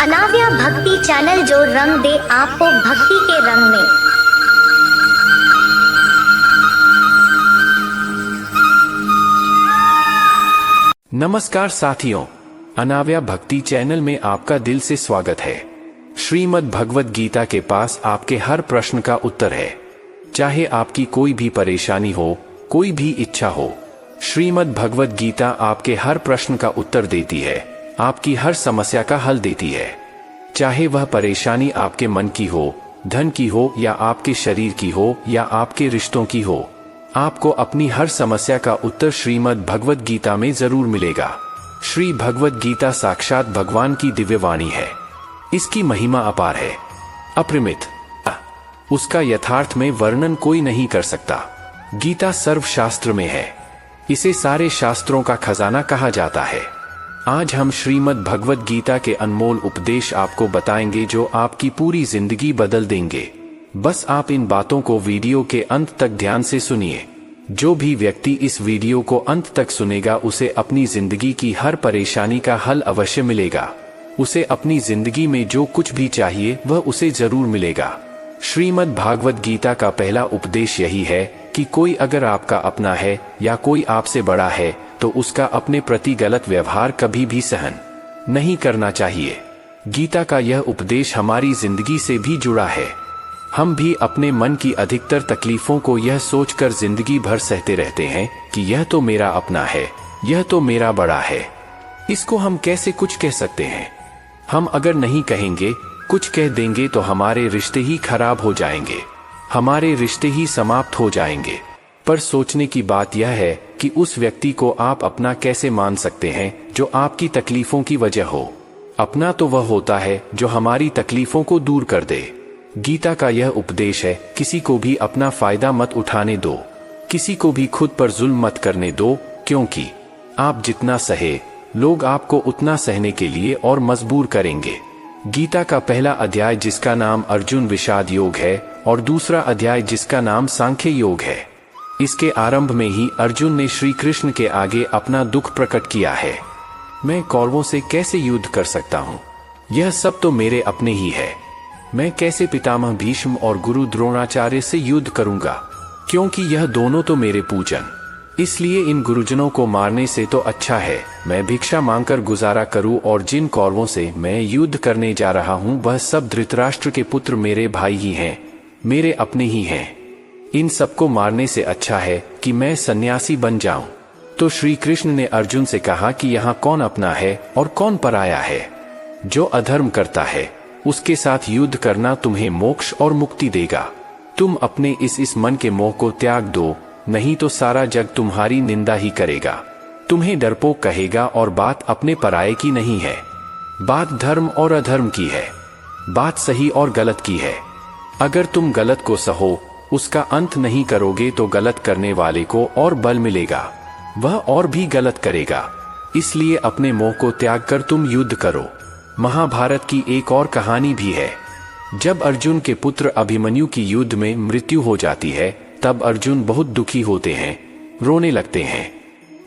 अनाव्या भक्ति चैनल जो रंग दे आपको भक्ति के रंग में। नमस्कार साथियों, अनाव्या भक्ति चैनल में आपका दिल से स्वागत है। श्रीमद् भगवद गीता के पास आपके हर प्रश्न का उत्तर है। चाहे आपकी कोई भी परेशानी हो, कोई भी इच्छा हो, श्रीमद् भगवद गीता आपके हर प्रश्न का उत्तर देती है, आपकी हर समस्या का हल देती है। चाहे वह परेशानी आपके मन की हो, धन की हो, या आपके शरीर की हो, या आपके रिश्तों की हो, आपको अपनी हर समस्या का उत्तर श्रीमद् भगवद गीता में जरूर मिलेगा। श्री भगवद गीता साक्षात भगवान की दिव्य वाणी है। इसकी महिमा अपार है, अपरिमित। उसका यथार्थ में वर्णन कोई नहीं कर सकता। गीता सर्वशास्त्र में है। इसे सारे शास्त्रों का खजाना कहा जाता है। आज हम श्रीमद् भगवद गीता के अनमोल उपदेश आपको बताएंगे जो आपकी पूरी जिंदगी बदल देंगे। बस आप इन बातों को वीडियो के अंत तक ध्यान से सुनिए। जो भी व्यक्ति इस वीडियो को अंत तक सुनेगा उसे अपनी जिंदगी की हर परेशानी का हल अवश्य मिलेगा। उसे अपनी जिंदगी में जो कुछ भी चाहिए वह उसे जरूर मिलेगा। श्रीमद् भागवत गीता का पहला उपदेश यही है कि कोई अगर आपका अपना है या कोई आपसे बड़ा है तो उसका अपने प्रति गलत व्यवहार कभी भी सहन नहीं करना चाहिए। गीता का यह उपदेश हमारी जिंदगी से भी जुड़ा है। हम भी अपने मन की अधिकतर तकलीफों को यह सोचकर जिंदगी भर सहते रहते हैं कि यह तो मेरा अपना है, यह तो मेरा बड़ा है, इसको हम कैसे कुछ कह सकते हैं। हम अगर नहीं कहेंगे, कुछ कह देंगे तो हमारे रिश्ते ही खराब हो जाएंगे, हमारे रिश्ते ही समाप्त हो जाएंगे। पर सोचने की बात यह है कि उस व्यक्ति को आप अपना कैसे मान सकते हैं जो आपकी तकलीफों की वजह हो। अपना तो वह होता है जो हमारी तकलीफों को दूर कर दे। गीता का यह उपदेश है, किसी को भी अपना फायदा मत उठाने दो, किसी को भी खुद पर जुल्म मत करने दो, क्योंकि आप जितना सहे लोग आपको उतना सहने के लिए और मजबूर करेंगे। गीता का पहला अध्याय जिसका नाम अर्जुन विषाद योग है और दूसरा अध्याय जिसका नाम सांख्य योग है, इसके आरंभ में ही अर्जुन ने श्री कृष्ण के आगे अपना दुख प्रकट किया है। मैं कौरवों से कैसे युद्ध कर सकता हूँ? यह सब तो मेरे अपने ही है। मैं कैसे पितामह भीष्म और गुरु द्रोणाचार्य से युद्ध करूंगा, क्योंकि यह दोनों तो मेरे पूजन। इसलिए इन गुरुजनों को मारने से तो अच्छा है मैं भिक्षा मांगकर गुजारा करूं, और जिन कौरवों से मैं युद्ध करने जा रहा हूं वह सब धृतराष्ट्र के पुत्र मेरे भाई ही हैं, मेरे अपने ही हैं। इन सबको मारने से अच्छा है कि मैं सन्यासी बन जाऊं। तो श्री कृष्ण ने अर्जुन से कहा कि यहाँ कौन अपना है और कौन पराया है। जो अधर्म करता है उसके साथ युद्ध करना तुम्हें मोक्ष और मुक्ति देगा। तुम अपने इस मन के मोह को त्याग दो, नहीं तो सारा जग तुम्हारी निंदा ही करेगा, तुम्हें डरपोक कहेगा। और बात अपने पराये की नहीं है, बात धर्म और अधर्म की है, बात सही और गलत की है। अगर तुम गलत को सहो, उसका अंत नहीं करोगे तो गलत करने वाले को और बल मिलेगा, वह और भी गलत करेगा। इसलिए अपने मोह को त्याग कर तुम युद्ध करो। महाभारत की एक और कहानी भी है। जब अर्जुन के पुत्र अभिमन्यु की युद्ध में मृत्यु हो जाती है तब अर्जुन बहुत दुखी होते हैं, रोने लगते हैं।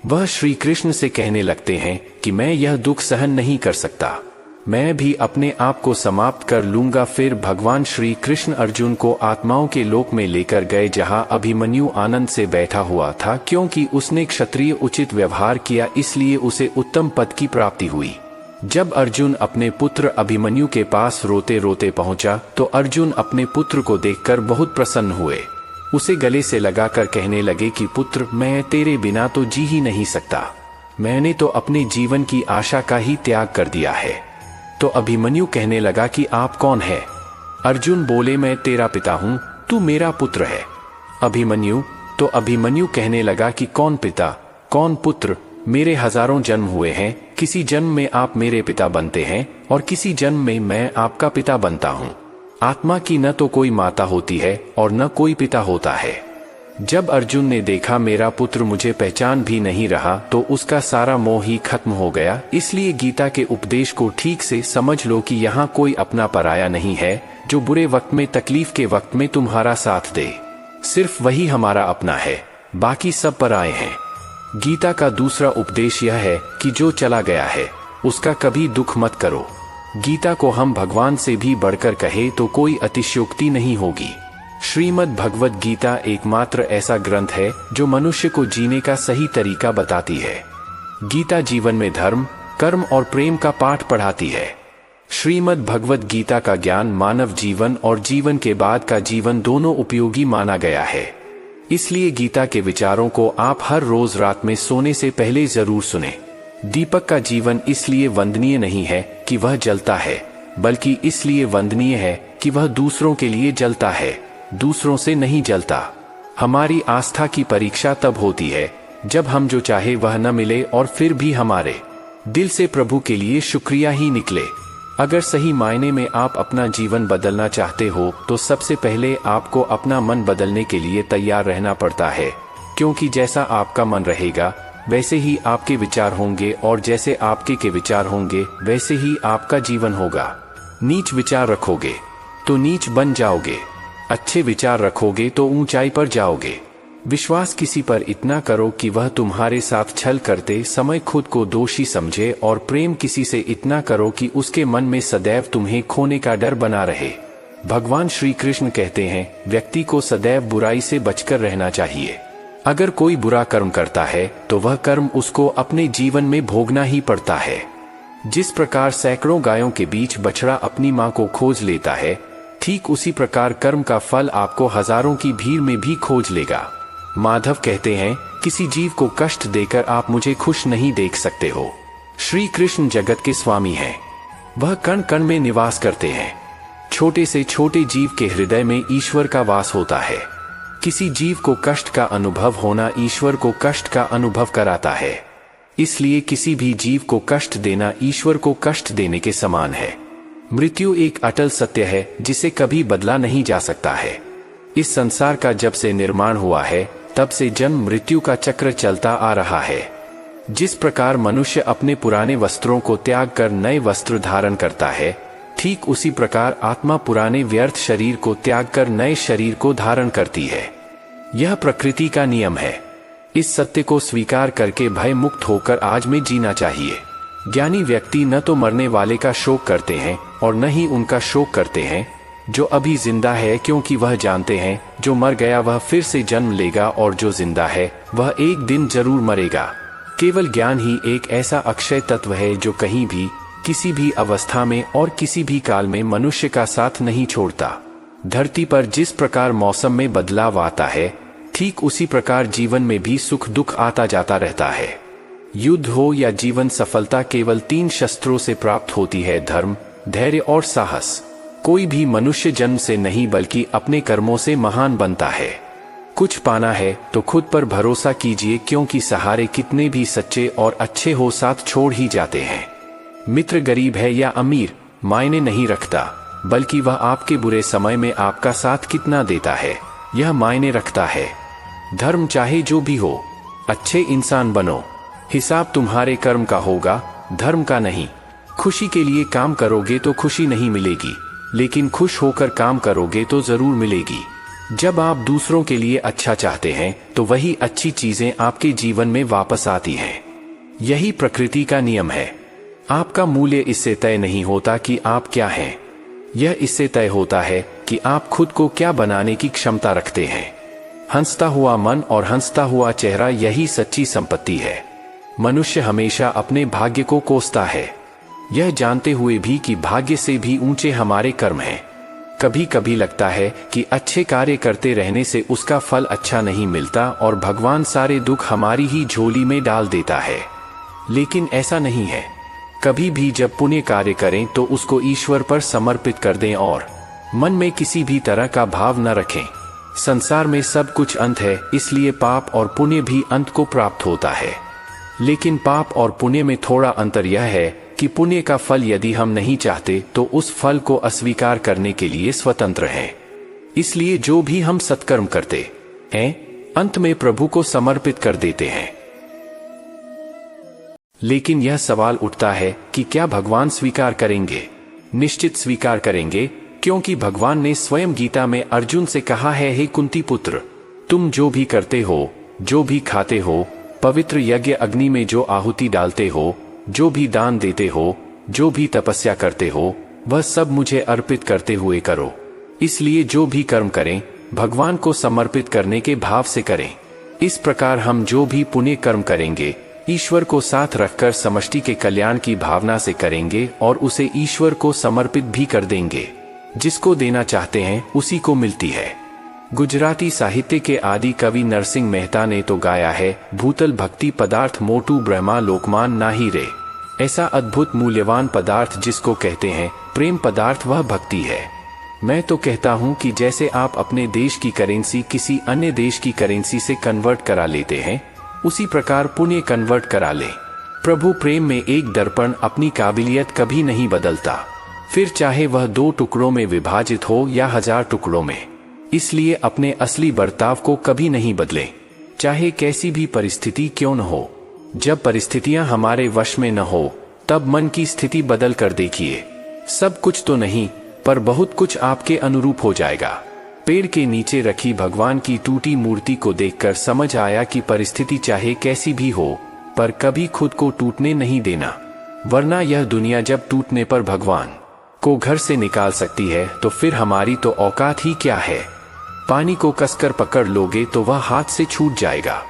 वह श्री कृष्ण से कहने लगते हैं कि मैं यह दुख सहन नहीं कर सकता, मैं भी अपने आप को समाप्त कर लूंगा। फिर भगवान श्री कृष्ण अर्जुन को आत्माओं के लोक में लेकर गए जहां अभिमन्यु आनंद से बैठा हुआ था, क्योंकि उसने क्षत्रिय उचित व्यवहार किया, इसलिए उसे उत्तम पद की प्राप्ति हुई। जब अर्जुन अपने पुत्र अभिमन्यु के पास रोते रोते पहुंचा तो अर्जुन अपने पुत्र को देखकर बहुत प्रसन्न हुए। उसे गले से लगाकर कहने लगे कि पुत्र, मैं तेरे बिना तो जी ही नहीं सकता, मैंने तो अपने जीवन की आशा का ही त्याग कर दिया है। तो अभिमन्यु कहने लगा कि आप कौन है? अर्जुन बोले, मैं तेरा पिता हूं, तू मेरा पुत्र है। अभिमन्यु कहने लगा कि कौन पिता, कौन पुत्र, मेरे हजारों जन्म हुए हैं, किसी जन्म में आप मेरे पिता बनते हैं और किसी जन्म में मैं आपका पिता बनता हूं। आत्मा की न तो कोई माता होती है और न कोई पिता होता है। जब अर्जुन ने देखा मेरा पुत्र मुझे पहचान भी नहीं रहा तो उसका सारा मोह ही खत्म हो गया। इसलिए गीता के उपदेश को ठीक से समझ लो कि यहाँ कोई अपना पराया नहीं है जो बुरे वक्त में, तकलीफ के वक्त में तुम्हारा साथ दे। सिर्फ वही हमारा अपना है, बाकी सब पराये हैं। गीता का दूसरा उपदेश यह है कि जो चला गया है उसका कभी दुख मत करो। गीता को हम भगवान से भी बढ़कर कहे तो कोई अतिशयोक्ति नहीं होगी। श्रीमद् भगवद गीता एकमात्र ऐसा ग्रंथ है जो मनुष्य को जीने का सही तरीका बताती है। गीता जीवन में धर्म, कर्म और प्रेम का पाठ पढ़ाती है। श्रीमद् भगवद गीता का ज्ञान मानव जीवन और जीवन के बाद का जीवन दोनों उपयोगी माना गया है। इसलिए गीता के विचारों को आप हर रोज रात में सोने से पहले जरूर सुने। दीपक का जीवन इसलिए वंदनीय नहीं है कि वह जलता है, बल्कि इसलिए वंदनीय है कि वह दूसरों के लिए जलता है, दूसरों से नहीं जलता। हमारी आस्था की परीक्षा तब होती है जब हम जो चाहे वह न मिले और फिर भी हमारे दिल से प्रभु के लिए शुक्रिया ही निकले। अगर सही मायने में आप अपना जीवन बदलना चाहते हो तो सबसे पहले आपको अपना मन बदलने के लिए तैयार रहना पड़ता है, क्योंकि जैसा आपका मन रहेगा वैसे ही आपके विचार होंगे और जैसे आपके के विचार होंगे वैसे ही आपका जीवन होगा। नीच विचार रखोगे तो नीच बन जाओगे, अच्छे विचार रखोगे तो ऊंचाई पर जाओगे। विश्वास किसी पर इतना करो कि वह तुम्हारे साथ छल करते समय खुद को दोषी समझे, और प्रेम किसी से इतना करो कि उसके मन में सदैव तुम्हें खोने का डर बना रहे। भगवान श्री कृष्ण कहते हैं, व्यक्ति को सदैव बुराई से बचकर रहना चाहिए। अगर कोई बुरा कर्म करता है तो वह कर्म उसको अपने जीवन में भोगना ही पड़ता है। जिस प्रकार सैकड़ों गायों के बीच बछड़ा अपनी मां को खोज लेता है, ठीक उसी प्रकार कर्म का फल आपको हजारों की भीड़ में भी खोज लेगा। माधव कहते हैं, किसी जीव को कष्ट देकर आप मुझे खुश नहीं देख सकते हो। श्री कृष्ण जगत के स्वामी हैं, वह कण कण में निवास करते हैं। छोटे से छोटे जीव के हृदय में ईश्वर का वास होता है। किसी जीव को कष्ट का अनुभव होना ईश्वर को कष्ट का अनुभव कराता है। इसलिए किसी भी जीव को कष्ट देना ईश्वर को कष्ट देने के समान है। मृत्यु एक अटल सत्य है जिसे कभी बदला नहीं जा सकता है। इस संसार का जब से निर्माण हुआ है तब से जन्म मृत्यु का चक्र चलता आ रहा है। जिस प्रकार मनुष्य अपने पुराने वस्त्रों को त्याग कर नए वस्त्र धारण करता है, ठीक उसी प्रकार आत्मा पुराने व्यर्थ शरीर को त्याग कर नए शरीर को धारण करती है। यह प्रकृति का नियम है। इस सत्य को स्वीकार करके भय मुक्त होकर आज में जीना चाहिए। ज्ञानी व्यक्ति न तो मरने वाले का शोक करते हैं और न ही उनका शोक करते हैं जो अभी जिंदा है, क्योंकि वह जानते हैं जो मर गया वह फिर से जन्म लेगा और जो जिंदा है वह एक दिन जरूर मरेगा। केवल ज्ञान ही एक ऐसा अक्षय तत्व है जो कहीं भी, किसी भी अवस्था में और किसी भी काल में मनुष्य का साथ नहीं छोड़ता। धरती पर जिस प्रकार मौसम में बदलाव आता है, ठीक उसी प्रकार जीवन में भी सुख दुख आता जाता रहता है। युद्ध हो या जीवन सफलता केवल 3 शस्त्रों से प्राप्त होती है, धर्म, धैर्य और साहस। कोई भी मनुष्य जन्म से नहीं बल्कि अपने कर्मों से महान बनता है। कुछ पाना है तो खुद पर भरोसा कीजिए, क्योंकि सहारे कितने भी सच्चे और अच्छे हो साथ छोड़ ही जाते हैं। मित्र गरीब है या अमीर मायने नहीं रखता, बल्कि वह आपके बुरे समय में आपका साथ कितना देता है यह मायने रखता है। धर्म चाहे जो भी हो, अच्छे इंसान बनो। हिसाब तुम्हारे कर्म का होगा, धर्म का नहीं। खुशी के लिए काम करोगे तो खुशी नहीं मिलेगी, लेकिन खुश होकर काम करोगे तो जरूर मिलेगी। जब आप दूसरों के लिए अच्छा चाहते हैं तो वही अच्छी चीजें आपके जीवन में वापस आती हैं। यही प्रकृति का नियम है। आपका मूल्य इससे तय नहीं होता कि आप क्या हैं, यह इससे तय होता है कि आप खुद को क्या बनाने की क्षमता रखते हैं। हंसता हुआ मन और हंसता हुआ चेहरा, यही सच्ची संपत्ति है। मनुष्य हमेशा अपने भाग्य को कोसता है, यह जानते हुए भी कि भाग्य से भी ऊंचे हमारे कर्म हैं। कभी कभी लगता है कि अच्छे कार्य करते रहने से उसका फल अच्छा नहीं मिलता और भगवान सारे दुख हमारी ही झोली में डाल देता है, लेकिन ऐसा नहीं है। कभी भी जब पुण्य कार्य करें तो उसको ईश्वर पर समर्पित कर दें और मन में किसी भी तरह का भाव न रखें। संसार में सब कुछ अंत है, इसलिए पाप और पुण्य भी अंत को प्राप्त होता है। लेकिन पाप और पुण्य में थोड़ा अंतर यह है कि पुण्य का फल यदि हम नहीं चाहते तो उस फल को अस्वीकार करने के लिए स्वतंत्र हैं। इसलिए जो भी हम सत्कर्म करते हैं, अंत में प्रभु को समर्पित कर देते हैं। लेकिन यह सवाल उठता है कि क्या भगवान स्वीकार करेंगे? निश्चित स्वीकार करेंगे, क्योंकि भगवान ने स्वयं गीता में अर्जुन से कहा है, हे कुंती पुत्र, तुम जो भी करते हो, जो भी खाते हो, पवित्र यज्ञ अग्नि में जो आहुति डालते हो, जो भी दान देते हो, जो भी तपस्या करते हो वह सब मुझे अर्पित करते हुए करो। इसलिए जो भी कर्म करें भगवान को समर्पित करने के भाव से करें। इस प्रकार हम जो भी पुण्य कर्म करेंगे ईश्वर को साथ रखकर समष्टि के कल्याण की भावना से करेंगे और उसे ईश्वर को समर्पित भी कर देंगे। जिसको देना चाहते हैं उसी को मिलती है। गुजराती साहित्य के आदि कवि नरसिंह मेहता ने तो गाया है, भूतल भक्ति पदार्थ मोटू ब्रह्मा लोकमान नाही रे। ऐसा अद्भुत मूल्यवान पदार्थ जिसको कहते हैं प्रेम पदार्थ, वह भक्ति है। मैं तो कहता हूँ कि जैसे आप अपने देश की करेंसी किसी अन्य देश की करेंसी से कन्वर्ट करा लेते हैं, उसी प्रकार पुण्य कन्वर्ट करा ले। प्रभु प्रेम में एक दर्पण अपनी काबिलियत कभी नहीं बदलता, फिर चाहे वह 2 टुकड़ों में विभाजित हो या 1000 टुकड़ों में। इसलिए अपने असली बर्ताव को कभी नहीं बदलें, चाहे कैसी भी परिस्थिति क्यों न हो। जब परिस्थितियां हमारे वश में न हो तब मन की स्थिति बदल कर देखिए, सब कुछ तो नहीं पर बहुत कुछ आपके अनुरूप हो जाएगा। पेड़ के नीचे रखी भगवान की टूटी मूर्ति को देखकर समझ आया कि परिस्थिति चाहे कैसी भी हो पर कभी खुद को टूटने नहीं देना, वरना यह दुनिया जब टूटने पर भगवान को घर से निकाल सकती है तो फिर हमारी तो औकात ही क्या है। पानी को कसकर पकड़ लोगे तो वह हाथ से छूट जाएगा,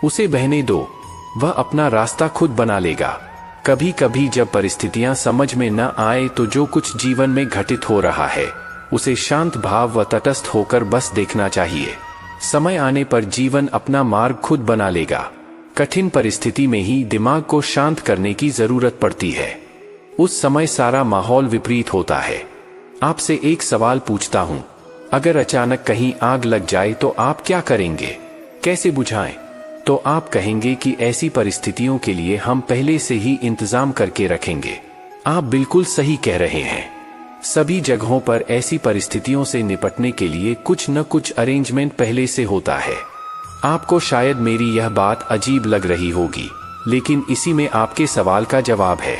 उसे बहने दो, वह अपना रास्ता खुद बना लेगा। कभी कभी जब परिस्थितियां समझ में न आए तो जो कुछ जीवन में घटित हो रहा है उसे शांत भाव व तटस्थ होकर बस देखना चाहिए। समय आने पर जीवन अपना मार्ग खुद बना लेगा। कठिन परिस्थिति में ही दिमाग को शांत करने की जरूरत पड़ती है, उस समय सारा माहौल विपरीत होता है। आपसे एक सवाल पूछता हूँ, अगर अचानक कहीं आग लग जाए तो आप क्या करेंगे, कैसे बुझाएं? तो आप कहेंगे कि ऐसी परिस्थितियों के लिए हम पहले से ही इंतजाम करके रखेंगे। आप बिल्कुल सही कह रहे हैं। सभी जगहों पर ऐसी परिस्थितियों से निपटने के लिए कुछ न कुछ अरेंजमेंट पहले से होता है। आपको शायद मेरी यह बात अजीब लग रही होगी, लेकिन इसी में आपके सवाल का जवाब है।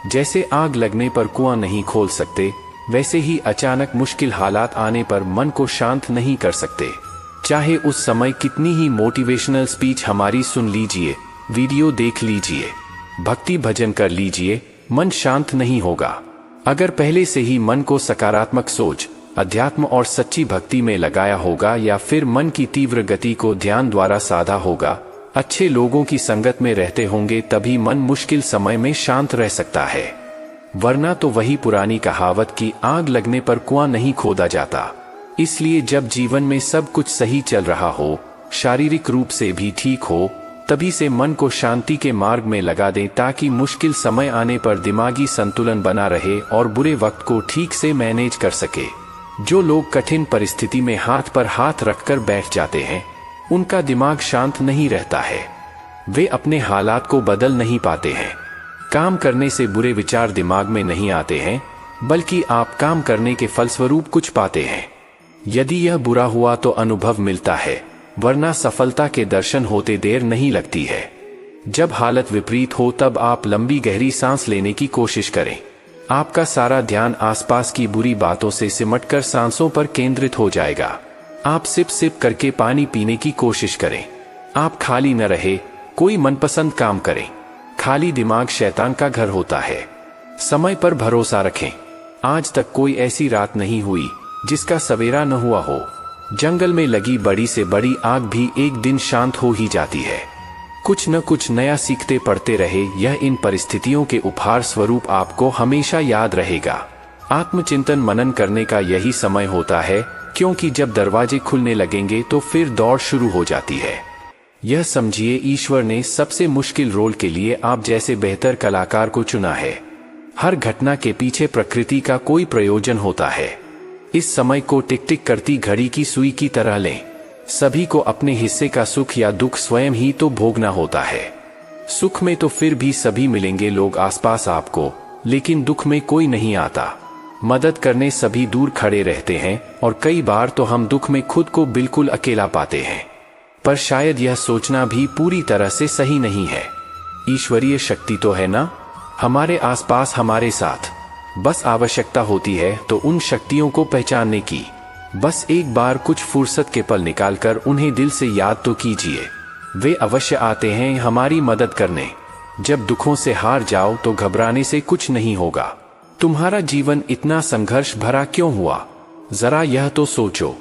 जैसे आग लगने पर कुआं नहीं खोल सकते, वैसे ही अचानक मुश्किल हालात आने पर मन को शांत नहीं कर सकते। चाहे उस समय कितनी ही मोटिवेशनल स्पीच हमारी सुन लीजिए, वीडियो देख लीजिए, भक्ति भजन कर लीजिए, मन शांत नहीं होगा। अगर पहले से ही मन को सकारात्मक सोच, अध्यात्म और सच्ची भक्ति में लगाया होगा या फिर मन की तीव्र गति को ध्यान द्वारा साधा होगा, अच्छे लोगों की संगत में रहते होंगे, तभी मन मुश्किल समय में शांत रह सकता है। वरना तो वही पुरानी कहावत कि आग लगने पर कुआं नहीं खोदा जाता। इसलिए जब जीवन में सब कुछ सही चल रहा हो, शारीरिक रूप से भी ठीक हो, तभी से मन को शांति के मार्ग में लगा दें ताकि मुश्किल समय आने पर दिमागी संतुलन बना रहे और बुरे वक्त को ठीक से मैनेज कर सके। जो लोग कठिन परिस्थिति में हाथ पर हाथ रखकर बैठ जाते हैं, उनका दिमाग शांत नहीं रहता है। वे अपने हालात को बदल नहीं पाते हैं। काम करने से बुरे विचार दिमाग में नहीं आते हैं, बल्कि आप काम करने के फलस्वरूप कुछ पाते हैं। यदि यह बुरा हुआ तो अनुभव मिलता है, वरना सफलता के दर्शन होते देर नहीं लगती है। जब हालत विपरीत हो तब आप लंबी गहरी सांस लेने की कोशिश करें। आपका सारा ध्यान आसपास की बुरी बातों से सिमटकर सांसों पर केंद्रित हो जाएगा। आप सिप सिप करके पानी पीने की कोशिश करें। आप खाली न रहे, कोई मनपसंद काम करें। खाली दिमाग शैतान का घर होता है। समय पर भरोसा रखें। आज तक कोई ऐसी रात नहीं हुई जिसका सवेरा न हुआ हो। जंगल में लगी बड़ी से बड़ी आग भी एक दिन शांत हो ही जाती है। कुछ न कुछ नया सीखते पढ़ते रहे, यह इन परिस्थितियों के उपहार स्वरूप आपको हमेशा याद रहेगा। आत्मचिंतन मनन करने का यही समय होता है, क्योंकि जब दरवाजे खुलने लगेंगे तो फिर दौड़ शुरू हो जाती है। यह समझिए ईश्वर ने सबसे मुश्किल रोल के लिए आप जैसे बेहतर कलाकार को चुना है। हर घटना के पीछे प्रकृति का कोई प्रयोजन होता है। इस समय को टिक टिक करती घड़ी की सुई की तरह लें। सभी को अपने हिस्से का सुख या दुख स्वयं ही तो भोगना होता है। सुख में तो फिर भी सभी मिलेंगे लोग आसपास आपको, लेकिन दुख में कोई नहीं आता। मदद करने सभी दूर खड़े रहते हैं और कई बार तो हम दुख में खुद को बिल्कुल अकेला पाते हैं। पर शायद यह सोचना भी पूरी तरह से सही नहीं है। ईश्वरीय शक्ति तो है ना हमारे आसपास, हमारे साथ। बस आवश्यकता होती है तो उन शक्तियों को पहचानने की। बस एक बार कुछ फुर्सत के पल निकालकर उन्हें दिल से याद तो कीजिए। वे अवश्य आते हैं हमारी मदद करने। जब दुखों से हार जाओ तो घबराने से कुछ नहीं होगा। तुम्हारा जीवन इतना संघर्ष भरा क्यों हुआ? जरा यह तो सोचो।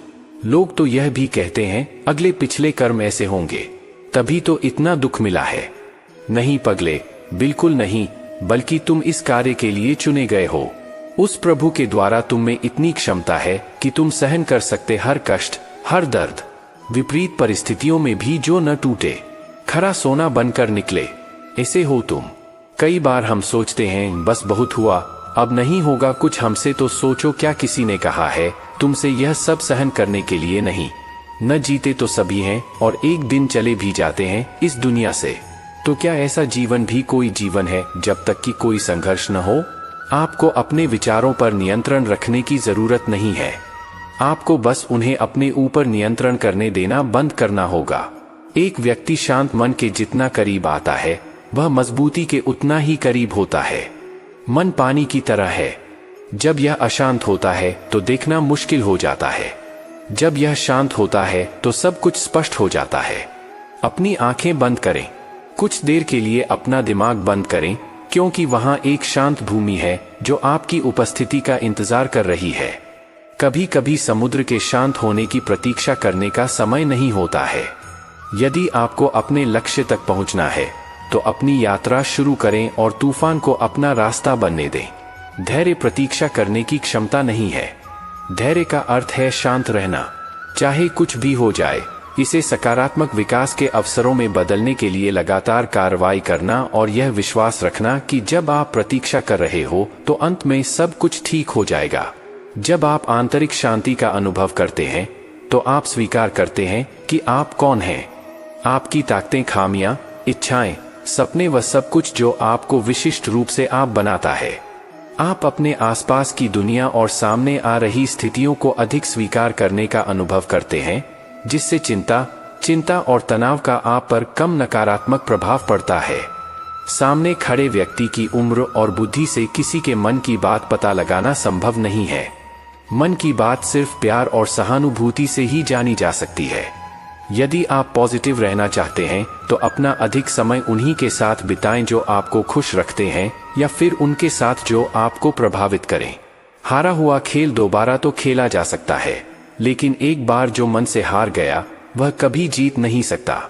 लोग तो यह भी कहते हैं अगले पिछले कर्म ऐसे होंगे, तभी तो इतना दुख मिला है। नहीं पगले, बिल्कुल नहीं, बल्कि तुम इस कार्य के लिए चुने गए हो। उस प्रभु के द्वारा तुम में इतनी क्षमता है कि तुम सहन कर सकते हर कष्ट, हर दर्द, विपरीत परिस्थितियों में भी जो न टूटे, खरा सोना बनकर निकले, ऐसे हो तुम। कई बार हम सोचते हैं बस बहुत हुआ, अब नहीं होगा कुछ हमसे। तो सोचो, क्या किसी ने कहा है तुमसे यह सब सहन करने के लिए? नहीं। न जीते तो सभी हैं और एक दिन चले भी जाते हैं इस दुनिया से। तो क्या ऐसा जीवन भी कोई जीवन है जब तक कि कोई संघर्ष न हो? आपको अपने विचारों पर नियंत्रण रखने की जरूरत नहीं है। आपको बस उन्हें अपने ऊपर नियंत्रण करने देना बंद करना होगा। एक व्यक्ति शांत मन के जितना करीब आता है, वह मजबूती के उतना ही करीब होता है। मन पानी की तरह है, जब यह अशांत होता है तो देखना मुश्किल हो जाता है, जब यह शांत होता है तो सब कुछ स्पष्ट हो जाता है। अपनी आंखें बंद करें, कुछ देर के लिए अपना दिमाग बंद करें, क्योंकि वहां एक शांत भूमि है जो आपकी उपस्थिति का इंतजार कर रही है। कभी कभी समुद्र के शांत होने की प्रतीक्षा करने का समय नहीं होता है। यदि आपको अपने लक्ष्य तक पहुंचना है तो अपनी यात्रा शुरू करें और तूफान को अपना रास्ता बनने दें। धैर्य प्रतीक्षा करने की क्षमता नहीं है। धैर्य का अर्थ है शांत रहना, चाहे कुछ भी हो जाए। इसे सकारात्मक विकास के अवसरों में बदलने के लिए लगातार कार्रवाई करना और यह विश्वास रखना कि जब आप प्रतीक्षा कर रहे हो तो अंत में सब कुछ ठीक हो जाएगा। जब आप आंतरिक शांति का अनुभव करते हैं तो आप स्वीकार करते हैं कि आप कौन हैं। आपकी ताकतें, खामियां, इच्छाएं, सपने व सब कुछ जो आपको विशिष्ट रूप से आप बनाता है। आप अपने आसपास की दुनिया और सामने आ रही स्थितियों को अधिक स्वीकार करने का अनुभव करते हैं, जिससे चिंता और तनाव का आप पर कम नकारात्मक प्रभाव पड़ता है। सामने खड़े व्यक्ति की उम्र और बुद्धि से किसी के मन की बात पता लगाना संभव नहीं है। मन की बात सिर्फ प्यार और सहानुभूति से ही जानी जा सकती है। यदि आप पॉजिटिव रहना चाहते हैं तो अपना अधिक समय उन्हीं के साथ बिताएं जो आपको खुश रखते हैं, या फिर उनके साथ जो आपको प्रभावित करें। हारा हुआ खेल दोबारा तो खेला जा सकता है, लेकिन एक बार जो मन से हार गया वह कभी जीत नहीं सकता।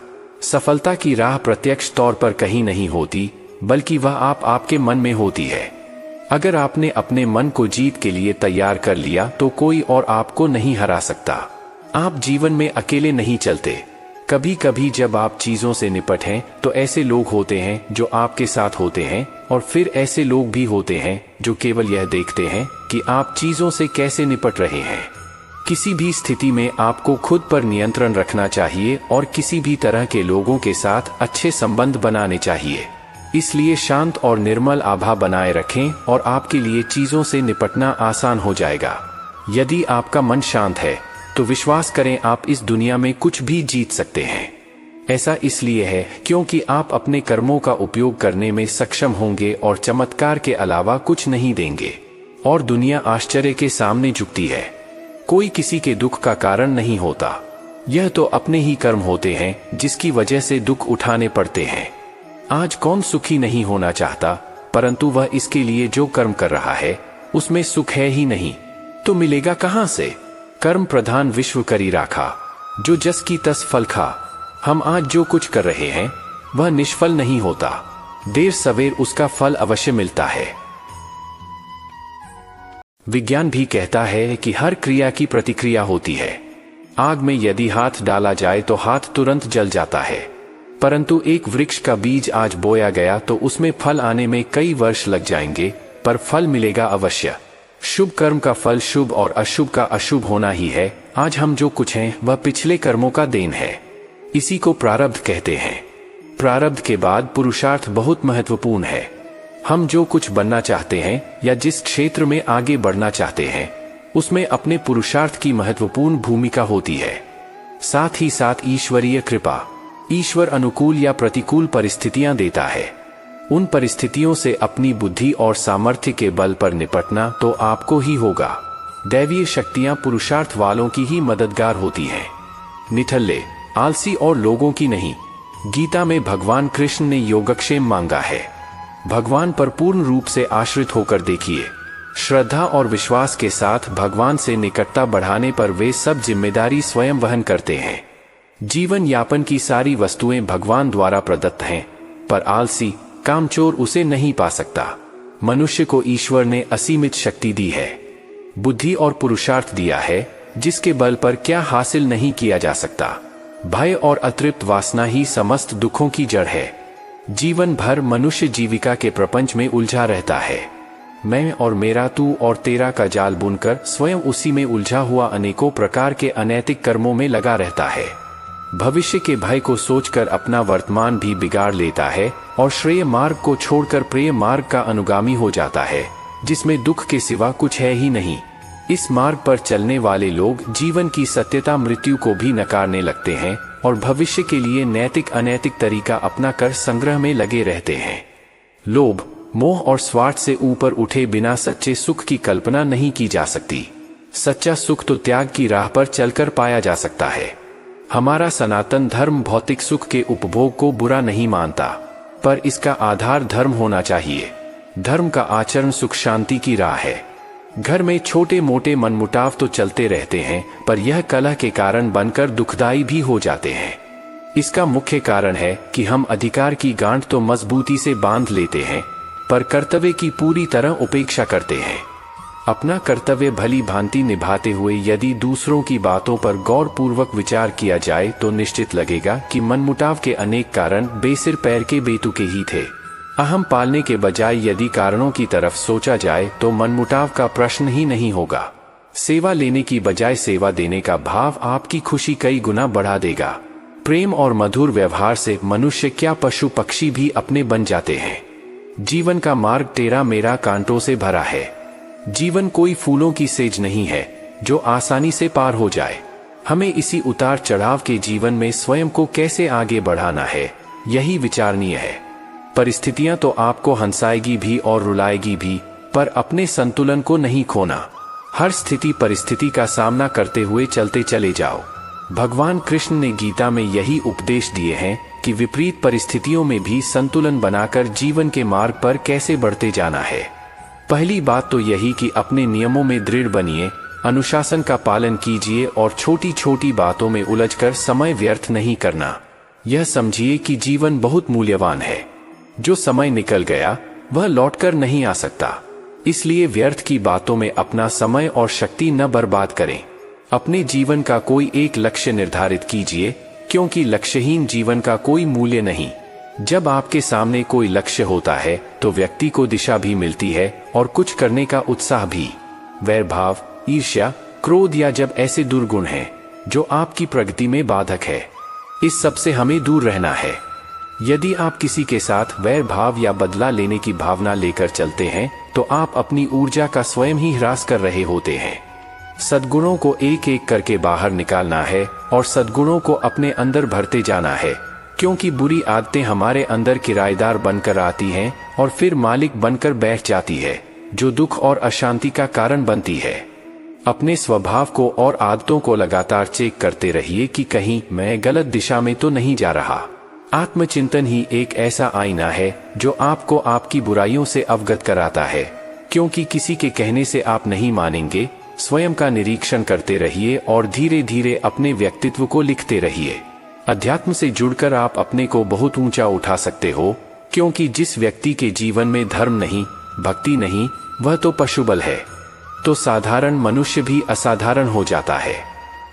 सफलता की राह प्रत्यक्ष तौर पर कहीं नहीं होती, बल्कि वह आपके मन में होती है। अगर आपने अपने मन को जीत के लिए तैयार कर लिया तो कोई और आपको नहीं हरा सकता। आप जीवन में अकेले नहीं चलते। कभी कभी जब आप चीजों से निपटें तो ऐसे लोग होते हैं जो आपके साथ होते हैं, और फिर ऐसे लोग भी होते हैं जो केवल यह देखते हैं कि आप चीजों से कैसे निपट रहे हैं। किसी भी स्थिति में आपको खुद पर नियंत्रण रखना चाहिए और किसी भी तरह के लोगों के साथ अच्छे संबंध बनाने चाहिए। इसलिए शांत और निर्मल आभा बनाए रखें और आपके लिए चीजों से निपटना आसान हो जाएगा। यदि आपका मन शांत है तो विश्वास करें आप इस दुनिया में कुछ भी जीत सकते हैं। ऐसा इसलिए है क्योंकि आप अपने कर्मों का उपयोग करने में सक्षम होंगे और चमत्कार के अलावा कुछ नहीं देंगे, और दुनिया आश्चर्य के सामने झुकती है। कोई किसी के दुख का कारण नहीं होता। यह तो अपने ही कर्म होते हैं जिसकी वजह से दुख उठाने पड़ते हैं। आज कौन सुखी नहीं होना चाहता, परंतु वह इसके लिए जो कर्म कर रहा है उसमें सुख है ही नहीं, तो मिलेगा कहां से? कर्म प्रधान विश्व करी राखा, जो जस की तस फल खा। हम आज जो कुछ कर रहे हैं वह निष्फल नहीं होता, देर सवेर उसका फल अवश्य मिलता है। विज्ञान भी कहता है कि हर क्रिया की प्रतिक्रिया होती है। आग में यदि हाथ डाला जाए तो हाथ तुरंत जल जाता है, परंतु एक वृक्ष का बीज आज बोया गया तो उसमें फल आने में कई वर्ष लग जाएंगे, पर फल मिलेगा अवश्य। शुभ कर्म का फल शुभ और अशुभ का अशुभ होना ही है। आज हम जो कुछ हैं वह पिछले कर्मों का देन है। इसी को प्रारब्ध कहते हैं। प्रारब्ध के बाद पुरुषार्थ बहुत महत्वपूर्ण है। हम जो कुछ बनना चाहते हैं या जिस क्षेत्र में आगे बढ़ना चाहते हैं उसमें अपने पुरुषार्थ की महत्वपूर्ण भूमिका होती है। साथ ही साथ ईश्वरीय कृपा। ईश्वर अनुकूल या प्रतिकूल परिस्थितियां देता है। उन परिस्थितियों से अपनी बुद्धि और सामर्थ्य के बल पर निपटना तो आपको ही होगा। दैवीय शक्तियां पुरुषार्थ वालों की ही मददगार होती हैं, निठल्ले, आलसी और लोगों की नहीं। गीता में भगवान कृष्ण ने योगक्षेम मांगा है। भगवान पर पूर्ण रूप से आश्रित होकर देखिए। श्रद्धा और विश्वास के साथ भगवान से निकटता बढ़ाने पर वे सब जिम्मेदारी स्वयं वहन करते हैं। जीवन यापन की सारी वस्तुएं भगवान द्वारा प्रदत्त हैं, पर आलसी कामचोर उसे नहीं पा सकता। मनुष्य को ईश्वर ने असीमित शक्ति दी है, बुद्धि और पुरुषार्थ दिया है, जिसके बल पर क्या हासिल नहीं किया जा सकता। भय और अतृप्त वासना ही समस्त दुखों की जड़ है। जीवन भर मनुष्य जीविका के प्रपंच में उलझा रहता है। मैं और मेरा, तू और तेरा का जाल बुनकर स्वयं उसी में उलझा हुआ अनेकों प्रकार के अनैतिक कर्मों में लगा रहता है। भविष्य के भय को सोचकर अपना वर्तमान भी बिगाड़ लेता है और श्रेय मार्ग को छोड़कर प्रेय मार्ग का अनुगामी हो जाता है, जिसमें दुख के सिवा कुछ है ही नहीं। इस मार्ग पर चलने वाले लोग जीवन की सत्यता, मृत्यु को भी नकारने लगते हैं और भविष्य के लिए नैतिक अनैतिक तरीका अपनाकर संग्रह में लगे रहते हैं। लोभ, मोह और स्वार्थ से ऊपर उठे बिना सच्चे सुख की कल्पना नहीं की जा सकती। सच्चा सुख तो त्याग की राह पर चलकर पाया जा सकता है। हमारा सनातन धर्म भौतिक सुख के उपभोग को बुरा नहीं मानता, पर इसका आधार धर्म होना चाहिए। धर्म का आचरण सुख शांति की राह है। घर में छोटे मोटे मनमुटाव तो चलते रहते हैं, पर यह कलह के कारण बनकर दुखदायी भी हो जाते हैं। इसका मुख्य कारण है कि हम अधिकार की गांठ तो मजबूती से बांध लेते हैं, पर कर्तव्य की पूरी तरह उपेक्षा करते हैं। अपना कर्तव्य भली भांति निभाते हुए यदि दूसरों की बातों पर गौर पूर्वक विचार किया जाए तो निश्चित लगेगा कि मनमुटाव के अनेक कारण बेसिर पैर के बेतुके ही थे। अहम पालने के बजाय यदि कारणों की तरफ सोचा जाए तो मनमुटाव का प्रश्न ही नहीं होगा। सेवा लेने की बजाय सेवा देने का भाव आपकी खुशी कई गुना बढ़ा देगा। प्रेम और मधुर व्यवहार से मनुष्य क्या पशु पक्षी भी अपने बन जाते हैं। जीवन का मार्ग तेरा मेरा कांटों से भरा है। जीवन कोई फूलों की सेज नहीं है जो आसानी से पार हो जाए। हमें इसी उतार चढ़ाव के जीवन में स्वयं को कैसे आगे बढ़ाना है, यही विचारणीय है। परिस्थितियां तो आपको हंसाएगी भी और रुलाएगी भी, पर अपने संतुलन को नहीं खोना। हर स्थिति परिस्थिति का सामना करते हुए चलते चले जाओ। भगवान कृष्ण ने गीता में यही उपदेश दिए हैं कि विपरीत परिस्थितियों में भी संतुलन बनाकर जीवन के मार्ग पर कैसे बढ़ते जाना है। पहली बात तो यही कि अपने नियमों में दृढ़ बनिए, अनुशासन का पालन कीजिए और छोटी छोटी बातों में उलझकर समय व्यर्थ नहीं करना। यह समझिए कि जीवन बहुत मूल्यवान है। जो समय निकल गया वह लौटकर नहीं आ सकता, इसलिए व्यर्थ की बातों में अपना समय और शक्ति न बर्बाद करें। अपने जीवन का कोई एक लक्ष्य निर्धारित कीजिए, क्योंकि लक्ष्यहीन जीवन का कोई मूल्य नहीं। जब आपके सामने कोई लक्ष्य होता है तो व्यक्ति को दिशा भी मिलती है और कुछ करने का उत्साह भी। वैर भाव, ईर्ष्या, क्रोध या जब ऐसे दुर्गुण हैं जो आपकी प्रगति में बाधक है, इस सब से हमें दूर रहना है। यदि आप किसी के साथ वैर भाव या बदला लेने की भावना लेकर चलते हैं तो आप अपनी ऊर्जा का स्वयं ही ह्रास कर रहे होते हैं। सद्गुणों को एक एक करके बाहर निकालना है और सद्गुणों को अपने अंदर भरते जाना है, क्योंकि बुरी आदतें हमारे अंदर किराएदार बनकर आती हैं और फिर मालिक बनकर बैठ जाती है, जो दुख और अशांति का कारण बनती है। अपने स्वभाव को और आदतों को लगातार चेक करते रहिए कि कहीं मैं गलत दिशा में तो नहीं जा रहा। आत्मचिंतन ही एक ऐसा आईना है जो आपको आपकी बुराइयों से अवगत कराता है, क्योंकि किसी के कहने से आप नहीं मानेंगे। स्वयं का निरीक्षण करते रहिए और धीरे धीरे अपने व्यक्तित्व को लिखते रहिए। अध्यात्म से जुड़कर आप अपने को बहुत ऊंचा उठा सकते हो, क्योंकि जिस व्यक्ति के जीवन में धर्म नहीं, भक्ति नहीं, वह तो पशुबल है। तो साधारण मनुष्य भी असाधारण हो जाता है।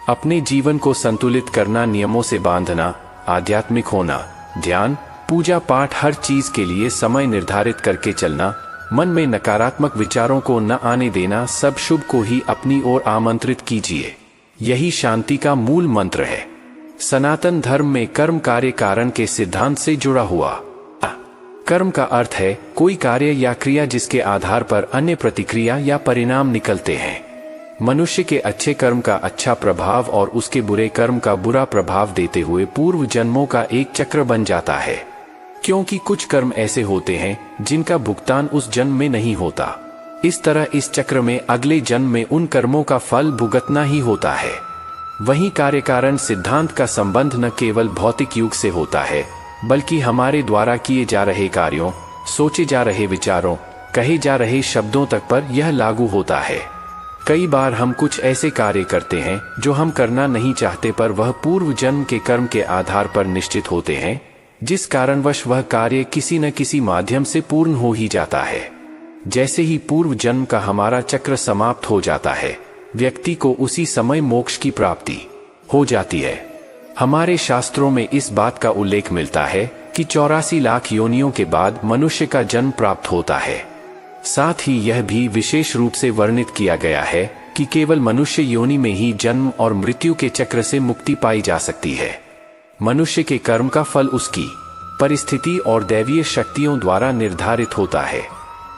अपने जीवन को संतुलित करना, नियमों से बांधना, आध्यात्मिक होना, ध्यान, पूजा पाठ, हर चीज के लिए समय निर्धारित करके चलना, मन में नकारात्मक विचारों को न आने देना, सब शुभ को ही अपनी ओर आमंत्रित कीजिए। यही शांति का मूल मंत्र है। सनातन धर्म में कर्म कार्य कारण के सिद्धांत से जुड़ा हुआ। कर्म का अर्थ है कोई कार्य या क्रिया जिसके आधार पर अन्य प्रतिक्रिया या परिणाम निकलते हैं। मनुष्य के अच्छे कर्म का अच्छा प्रभाव और उसके बुरे कर्म का बुरा प्रभाव देते हुए पूर्व जन्मों का एक चक्र बन जाता है, क्योंकि कुछ कर्म ऐसे होते हैं जिनका भुगतान उस जन्म में नहीं होता। इस तरह इस चक्र में अगले जन्म में उन कर्मों का फल भुगतना ही होता है। वहीं कार्य कारण सिद्धांत का संबंध न केवल भौतिक युग से होता है, बल्कि हमारे द्वारा किए जा रहे कार्यों, सोचे जा रहे विचारों, कहे जा रहे शब्दों तक पर यह लागू होता है। कई बार हम कुछ ऐसे कार्य करते हैं जो हम करना नहीं चाहते, पर वह पूर्व जन्म के कर्म के आधार पर निश्चित होते हैं, जिस कारणवश वह कार्य किसी न किसी माध्यम से पूर्ण हो ही जाता है। जैसे ही पूर्व जन्म का हमारा चक्र समाप्त हो जाता है, व्यक्ति को उसी समय मोक्ष की प्राप्ति हो जाती है। हमारे शास्त्रों में इस बात का उल्लेख मिलता है कि 84 लाख योनियों के बाद मनुष्य का जन्म प्राप्त होता है। साथ ही यह भी विशेष रूप से वर्णित किया गया है कि केवल मनुष्य योनि में ही जन्म और मृत्यु के चक्र से मुक्ति पाई जा सकती है। मनुष्य के कर्म का फल उसकी परिस्थिति और दैवीय शक्तियों द्वारा निर्धारित होता है।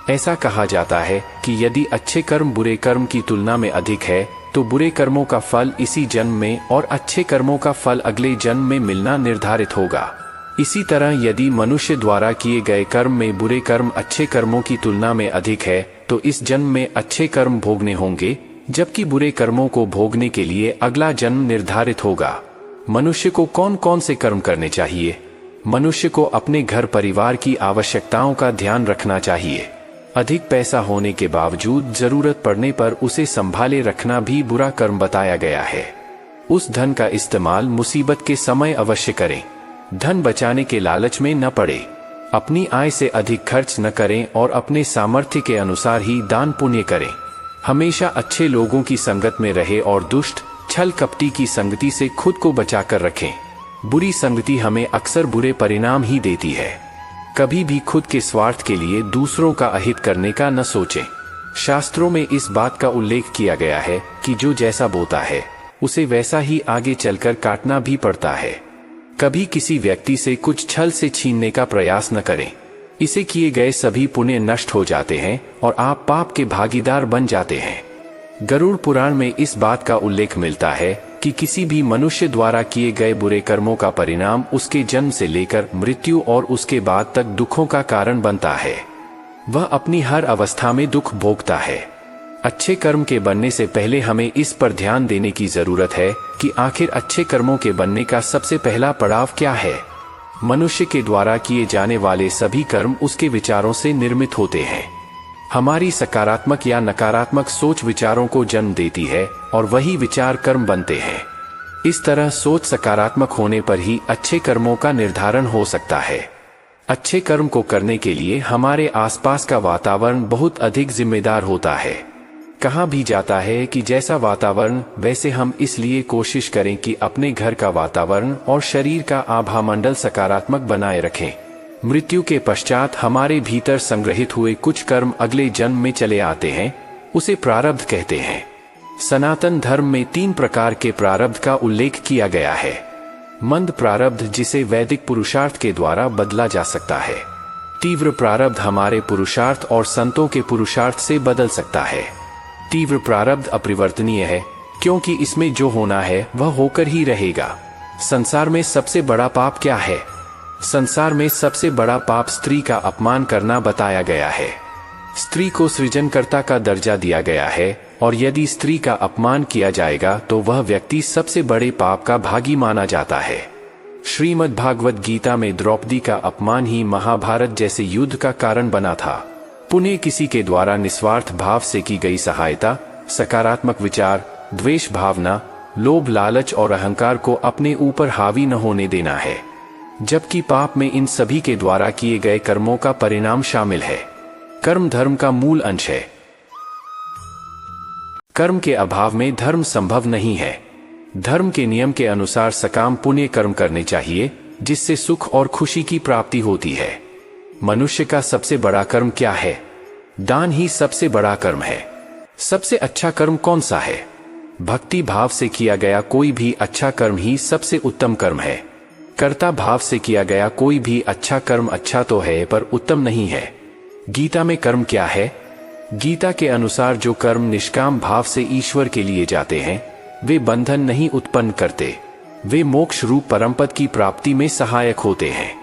ऐसा कहा जाता है कि यदि अच्छे कर्म बुरे कर्म की तुलना में अधिक है तो बुरे कर्मों का फल इसी जन्म में और अच्छे कर्मों का फल अगले जन्म में मिलना निर्धारित होगा। इसी तरह यदि मनुष्य द्वारा किए गए कर्म में बुरे कर्म अच्छे कर्मों की तुलना में अधिक है तो इस जन्म में अच्छे कर्म भोगने होंगे, जबकि बुरे कर्मों को भोगने के लिए अगला जन्म निर्धारित होगा। मनुष्य को कौन कौन से कर्म करने चाहिए? मनुष्य को अपने घर परिवार की आवश्यकताओं का ध्यान रखना चाहिए। अधिक पैसा होने के बावजूद जरूरत पड़ने पर उसे संभाले रखना भी बुरा कर्म बताया गया है। उस धन का इस्तेमाल मुसीबत के समय अवश्य करें। धन बचाने के लालच में न पड़े। अपनी आय से अधिक खर्च न करें और अपने सामर्थ्य के अनुसार ही दान पुण्य करें। हमेशा अच्छे लोगों की संगत में रहे और दुष्ट छल कपटी की संगति से खुद को बचाकर रखें। बुरी संगति हमें अक्सर बुरे परिणाम ही देती है। कभी भी खुद के स्वार्थ के लिए दूसरों का अहित करने का न सोचें। शास्त्रों में इस बात का उल्लेख किया गया है कि जो जैसा बोता है उसे वैसा ही आगे चलकर काटना भी पड़ता है। कभी किसी व्यक्ति से कुछ छल से छीनने का प्रयास न करें। इसे किए गए सभी पुण्य नष्ट हो जाते हैं और आप पाप के भागीदार बन जाते हैं। गरुड़ पुराण में इस बात का उल्लेख मिलता है कि किसी भी मनुष्य द्वारा किए गए बुरे कर्मों का परिणाम उसके जन्म से लेकर मृत्यु और उसके बाद तक दुखों का कारण बनता है। वह अपनी हर अवस्था में दुख भोगता है। अच्छे कर्म के बनने से पहले हमें इस पर ध्यान देने की जरूरत है कि आखिर अच्छे कर्मों के बनने का सबसे पहला पड़ाव क्या है। मनुष्य के द्वारा किए जाने वाले सभी कर्म उसके विचारों से निर्मित होते हैं। हमारी सकारात्मक या नकारात्मक सोच विचारों को जन्म देती है और वही विचार कर्म बनते हैं। इस तरह सोच सकारात्मक होने पर ही अच्छे कर्मों का निर्धारण हो सकता है। अच्छे कर्म को करने के लिए हमारे आसपास का वातावरण बहुत अधिक जिम्मेदार होता है। कहा भी जाता है कि जैसा वातावरण वैसे हम, इसलिए कोशिश करें कि अपने घर का वातावरण और शरीर का आभामंडल सकारात्मक बनाए रखें। मृत्यु के पश्चात हमारे भीतर संग्रहित हुए कुछ कर्म अगले जन्म में चले आते हैं, उसे प्रारब्ध कहते हैं। सनातन धर्म में 3 प्रकार के प्रारब्ध का उल्लेख किया गया है। मंद प्रारब्ध, जिसे वैदिक पुरुषार्थ के द्वारा बदला जा सकता है। तीव्र प्रारब्ध हमारे पुरुषार्थ और संतों के पुरुषार्थ से बदल सकता है। तीव्र प्रारब्ध अपरिवर्तनीय है, क्योंकि इसमें जो होना है वह होकर ही रहेगा। संसार में सबसे बड़ा पाप क्या है? संसार में सबसे बड़ा पाप स्त्री का अपमान करना बताया गया है। स्त्री को सृजनकर्ता का दर्जा दिया गया है और यदि स्त्री का अपमान किया जाएगा तो वह व्यक्ति सबसे बड़े पाप का भागी माना जाता है। श्रीमद् भागवत गीता में द्रौपदी का अपमान ही महाभारत जैसे युद्ध का कारण बना था। पुण्य किसी के द्वारा निस्वार्थ भाव से की गई सहायता, सकारात्मक विचार, द्वेष भावना, लोभ लालच और अहंकार को अपने ऊपर हावी न होने देना है। जबकि पाप में इन सभी के द्वारा किए गए कर्मों का परिणाम शामिल है। कर्म धर्म का मूल अंश है। कर्म के अभाव में धर्म संभव नहीं है। धर्म के नियम के अनुसार सकाम पुण्य कर्म करने चाहिए, जिससे सुख और खुशी की प्राप्ति होती है। मनुष्य का सबसे बड़ा कर्म क्या है? दान ही सबसे बड़ा कर्म है। सबसे अच्छा कर्म कौन सा है? भक्ति भाव से किया गया कोई भी अच्छा कर्म ही सबसे उत्तम कर्म है। कर्ता भाव से किया गया कोई भी अच्छा कर्म अच्छा तो है, पर उत्तम नहीं है। गीता में कर्म क्या है? गीता के अनुसार जो कर्म निष्काम भाव से ईश्वर के लिए जाते हैं, वे बंधन नहीं उत्पन्न करते, वे मोक्ष रूप परमपद की प्राप्ति में सहायक होते हैं।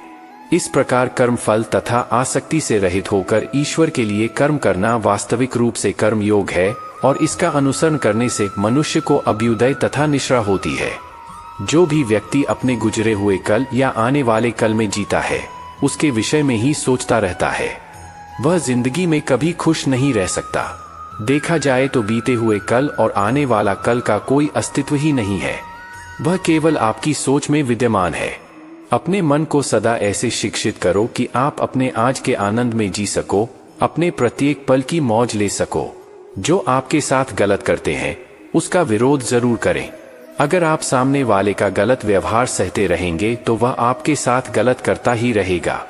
इस प्रकार कर्म फल तथा आसक्ति से रहित होकर ईश्वर के लिए कर्म करना वास्तविक रूप से कर्म योग है और इसका अनुसरण करने से मनुष्य को अभ्युदय तथा निश्रा होती है। जो भी व्यक्ति अपने गुजरे हुए कल या आने वाले कल में जीता है, उसके विषय में ही सोचता रहता है, वह जिंदगी में कभी खुश नहीं रह सकता। देखा जाए तो बीते हुए कल और आने वाला कल का कोई अस्तित्व ही नहीं है, वह केवल आपकी सोच में विद्यमान है। अपने मन को सदा ऐसे शिक्षित करो कि आप अपने आज के आनंद में जी सको, अपने प्रत्येक पल की मौज ले सको। जो आपके साथ गलत करते हैं, उसका विरोध जरूर करें। अगर आप सामने वाले का गलत व्यवहार सहते रहेंगे तो वह आपके साथ गलत करता ही रहेगा।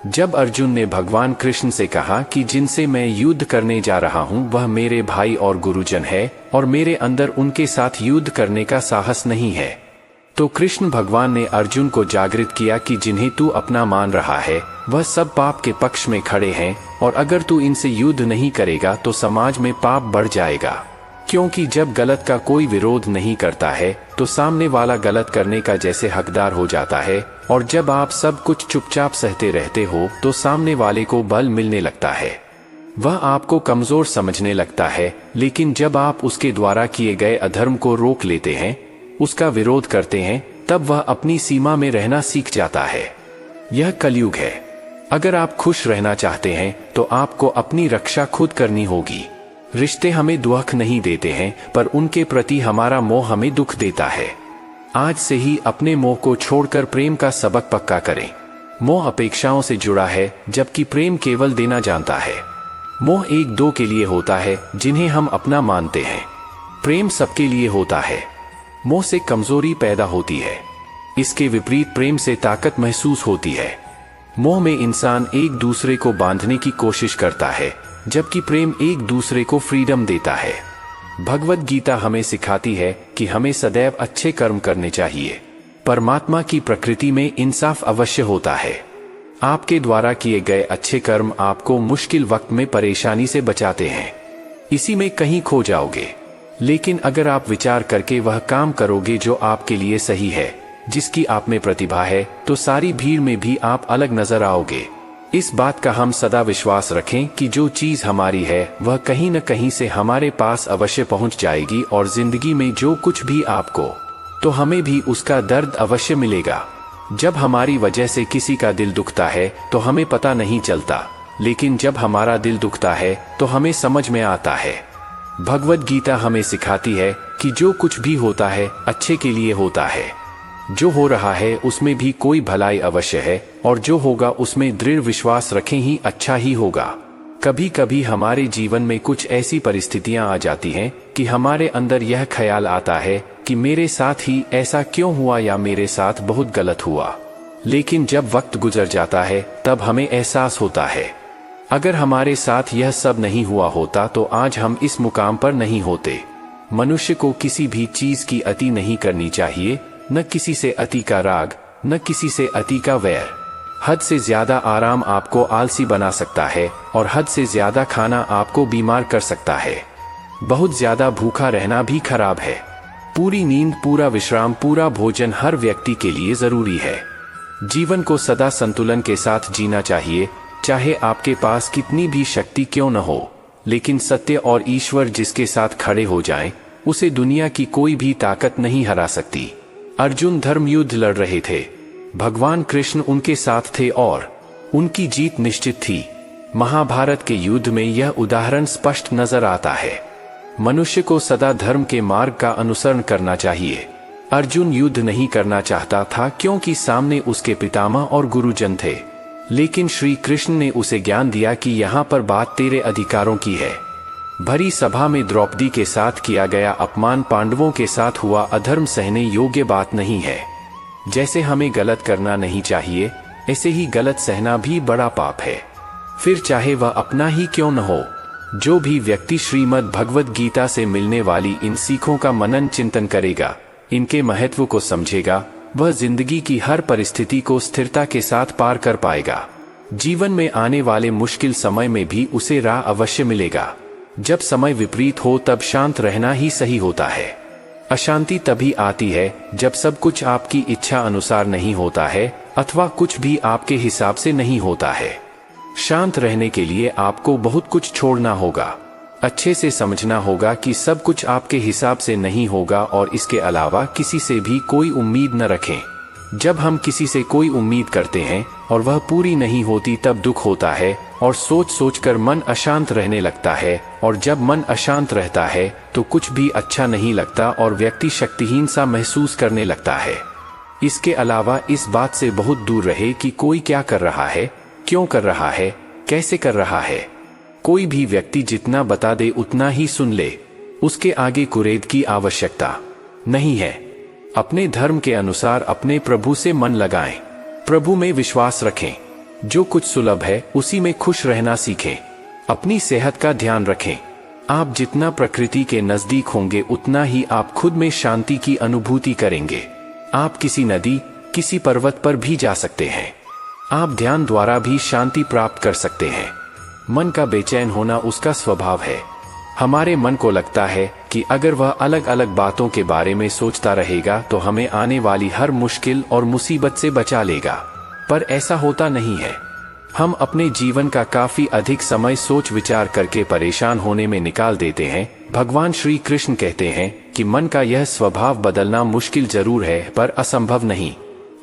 जब अर्जुन ने भगवान कृष्ण से कहा कि जिनसे मैं युद्ध करने जा रहा हूं वह मेरे भाई और गुरुजन है और मेरे अंदर उनके साथ युद्ध करने का साहस नहीं है, तो कृष्ण भगवान ने अर्जुन को जागृत किया कि जिन्हें तू अपना मान रहा है वह सब पाप के पक्ष में खड़े हैं, और अगर तू इनसे युद्ध नहीं करेगा तो समाज में पाप बढ़ जाएगा। क्योंकि जब गलत का कोई विरोध नहीं करता है तो सामने वाला गलत करने का जैसे हकदार हो जाता है, और जब आप सब कुछ चुपचाप सहते रहते हो तो सामने वाले को बल मिलने लगता है, वह आपको कमजोर समझने लगता है। लेकिन जब आप उसके द्वारा किए गए अधर्म को रोक लेते हैं, उसका विरोध करते हैं, तब वह अपनी सीमा में रहना सीख जाता है। यह कलयुग है। अगर आप खुश रहना चाहते हैं तो आपको अपनी रक्षा खुद करनी होगी। रिश्ते हमें दुख नहीं देते हैं, पर उनके प्रति हमारा मोह हमें दुख देता है। आज से ही अपने मोह को छोड़कर प्रेम का सबक पक्का करें। मोह अपेक्षाओं से जुड़ा है, जबकि प्रेम केवल देना जानता है। मोह एक दो के लिए होता है जिन्हें हम अपना मानते हैं, प्रेम सबके लिए होता है। मोह से कमजोरी पैदा होती है, इसके विपरीत प्रेम से ताकत महसूस होती है। मोह में इंसान एक दूसरे को बांधने की कोशिश करता है, जबकि प्रेम एक दूसरे को फ्रीडम देता है। भगवद गीता हमें सिखाती है कि हमें सदैव अच्छे कर्म करने चाहिए। परमात्मा की प्रकृति में इंसाफ अवश्य होता है। आपके द्वारा किए गए अच्छे कर्म आपको मुश्किल वक्त में परेशानी से बचाते हैं। इसी में कहीं खो जाओगे, लेकिन अगर आप विचार करके वह काम करोगे जो आपके लिए सही है, जिसकी आप में प्रतिभा है, तो सारी भीड़ में भी आप अलग नजर आओगे। इस बात का हम सदा विश्वास रखें कि जो चीज हमारी है वह कहीं न कहीं से हमारे पास अवश्य पहुंच जाएगी, और जिंदगी में जो कुछ भी आपको, तो हमें भी उसका दर्द अवश्य मिलेगा। जब हमारी वजह से किसी का दिल दुखता है तो हमें पता नहीं चलता, लेकिन जब हमारा दिल दुखता है तो हमें समझ में आता है। भगवद गीता हमें सिखाती है कि जो कुछ भी होता है अच्छे के लिए होता है। जो हो रहा है उसमें भी कोई भलाई अवश्य है, और जो होगा उसमें दृढ़ विश्वास रखें ही अच्छा ही होगा। कभी कभी हमारे जीवन में कुछ ऐसी परिस्थितियां आ जाती हैं कि हमारे अंदर यह ख्याल आता है कि मेरे साथ ही ऐसा क्यों हुआ, या मेरे साथ बहुत गलत हुआ। लेकिन जब वक्त गुजर जाता है तब हमें एहसास होता है, अगर हमारे साथ यह सब नहीं हुआ होता तो आज हम इस मुकाम पर नहीं होते। मनुष्य को किसी भी चीज की अति नहीं करनी चाहिए, न किसी से अति का राग, न किसी से अति का वैर। हद से ज्यादा आराम आपको आलसी बना सकता है, और हद से ज्यादा खाना आपको बीमार कर सकता है। बहुत ज्यादा भूखा रहना भी खराब है। पूरी नींद, पूरा विश्राम, पूरा भोजन हर व्यक्ति के लिए जरूरी है। जीवन को सदा संतुलन के साथ जीना चाहिए, चाहे आपके पास कितनी भी शक्ति क्यों न हो। लेकिन सत्य और ईश्वर जिसके साथ खड़े हो जाएं, उसे दुनिया की कोई भी ताकत नहीं हरा सकती। अर्जुन धर्म युद्ध लड़ रहे थे, भगवान कृष्ण उनके साथ थे और उनकी जीत निश्चित थी। महाभारत के युद्ध में यह उदाहरण स्पष्ट नजर आता है। मनुष्य को सदा धर्म के मार्ग का अनुसरण करना चाहिए। अर्जुन युद्ध नहीं करना चाहता था क्योंकि सामने उसके पितामह और गुरुजन थे, लेकिन श्री कृष्ण ने उसे ज्ञान दिया कि यहाँ पर बात तेरे अधिकारों की है। भरी सभा में द्रौपदी के साथ किया गया अपमान पांडवों के साथ हुआ अधर्म सहने योग्य बात नहीं है। जैसे हमें गलत करना नहीं चाहिए, ऐसे ही गलत सहना भी बड़ा पाप है, फिर चाहे वह अपना ही क्यों न हो। जो भी व्यक्ति श्रीमद् भगवद गीता से मिलने वाली इन सीखों का मनन चिंतन करेगा, इनके महत्व को समझेगा, वह जिंदगी की हर परिस्थिति को स्थिरता के साथ पार कर पाएगा। जीवन में आने वाले मुश्किल समय में भी उसे राह अवश्य मिलेगा। जब समय विपरीत हो तब शांत रहना ही सही होता है। अशांति तभी आती है जब सब कुछ आपकी इच्छा अनुसार नहीं होता है, अथवा कुछ भी आपके हिसाब से नहीं होता है। शांत रहने के लिए आपको बहुत कुछ छोड़ना होगा। अच्छे से समझना होगा कि सब कुछ आपके हिसाब से नहीं होगा और इसके अलावा किसी से भी कोई उम्मीद न रखें। जब हम किसी से कोई उम्मीद करते हैं और वह पूरी नहीं होती तब दुख होता है और सोच सोच कर मन अशांत रहने लगता है, और जब मन अशांत रहता है तो कुछ भी अच्छा नहीं लगता और व्यक्ति शक्तिहीन सा महसूस करने लगता है। इसके अलावा इस बात से बहुत दूर रहे कि कोई क्या कर रहा है, क्यों कर रहा है, कैसे कर रहा है। कोई भी व्यक्ति जितना बता दे उतना ही सुन ले, उसके आगे कुरेद की आवश्यकता नहीं है। अपने धर्म के अनुसार अपने प्रभु से मन लगाएं, प्रभु में विश्वास रखें, जो कुछ सुलभ है उसी में खुश रहना सीखें, अपनी सेहत का ध्यान रखें। आप जितना प्रकृति के नजदीक होंगे उतना ही आप खुद में शांति की अनुभूति करेंगे। आप किसी नदी, किसी पर्वत पर भी जा सकते हैं। आप ध्यान द्वारा भी शांति प्राप्त कर सकते हैं। मन का बेचैन होना उसका स्वभाव है। हमारे मन को लगता है कि अगर वह अलग अलग बातों के बारे में सोचता रहेगा तो हमें आने वाली हर मुश्किल और मुसीबत से बचा लेगा, पर ऐसा होता नहीं है। हम अपने जीवन का काफी अधिक समय सोच विचार करके परेशान होने में निकाल देते हैं। भगवान श्री कृष्ण कहते हैं कि मन का यह स्वभाव बदलना मुश्किल जरूर है पर असंभव नहीं।